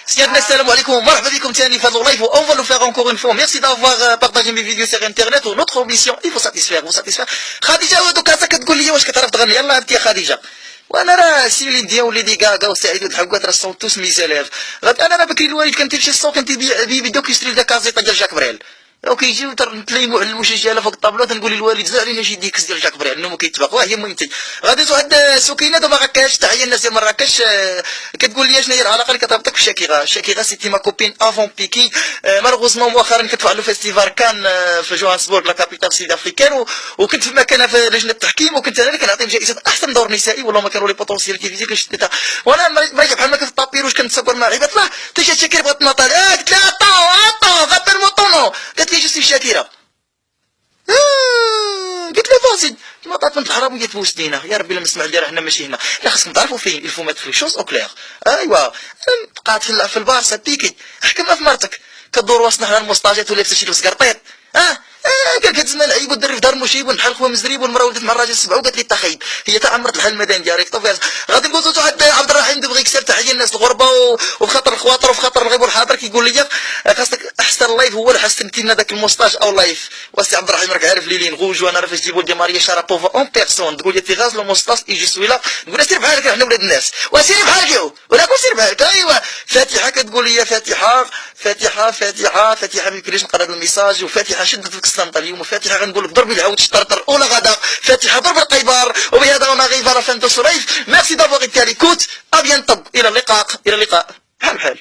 سيادنا السلام عليكم ومرحبا بكم ثاني في هذا اللايف. On va le faire encore une fois. Merci d'avoir partagé mes vidéos sur internet. Notre mission il faut satisfaire. خديجة دوكا كتقول لي واش كتعرف تغني؟ يلاه انت يا خديجة. وانا راه سيلين ديال وليدي كاكا وسعيد والحقات راه الصوت توس ميزالاف. انا راه بكري الوالد كنتي في الصوت كنتي بيدو كيشري لك كازيطه ديال جاك بريل. وكيجيو نتلايمو على المشجله فوق الطابلو تنقول للوالد زعلي لنا شي ديكس ديال جاك بريل انه كيتباغ. واه هي المهم غادي واحد سكينه وما غاكاش تحيه الناس ديال مراكش كتقول لي شنو هي العلاقه اللي كتربطك بشاكيغا. شاكيغا سيتي ما كوبين افون بيكي مالوغوزمون مؤخرا كتفعلوا فيستيفال كان في جوهانسبورغ لا كابيتال سيد افريكان وكنت في مكانها في لجنه التحكيم وكنت انا اللي كنعطيهم جائزه احسن دور نسائي والله ما كانوا لي بوتونسياليتي فيزيك اللي شديتها. وانا مريت بحال ما كنت الطابير واش كنتصور مع عيبات لا تجي شاكير بغات تناطر قلت لها طو غابر موطونو قالت لي جو سي شاكيرا. قلت له فاسد كيما طاط بنت الحرام وجات بوسطينا. يا ربي لما سمع لي راه حنا ماشي هنا. لا خاصكم تعرفوا فين الفو مات في شوز او كلير. ايوا بقات في البارسا بيكي حكمها في مرتك كدور وسطنا حنا الموسطاجات ولابسه شي لبس قرطيط. قال لك تزمان العيب والدري في دار مشيب ونحل خويا مزريب والمراه ولدت مع الراجل سبعه وقالت لي تخيب هي تعمرت الحل المدني ديالك. غادي نقول واحد عبد الرحيم دبغي يكسر تحيه الناس الغربه وبخاطر الخواطر وبخاطر الغيب والحاضر كيقول لي خاصك احسن لايف هو اللي حسنتي لنا داك الموستاج او لايف. واسي عبد الرحيم راك عارف لي غوج وانا راه فاش تجيبوا دي ماريا شارابوفا اون بيرسون تقول لي تي غاز لو موستاج يجي سويلا نقول سير بحالك حنا ولاد الناس وسير بحالك ولا كون سير بحالك. ايوا فاتحه كتقول لي فاتحه ما يمكنليش نقرا الميساج وفاتحه شدت فيك السلطه اليوم وفاتحه غنقول لك ضربي العود شطرطر ولا غدا فاتحه ضرب القيبار. وبهذا انا غيفا فانتو سلايف. ميرسي دافوغ ايتي ليكوت ابيان طب الى اللقاء بحال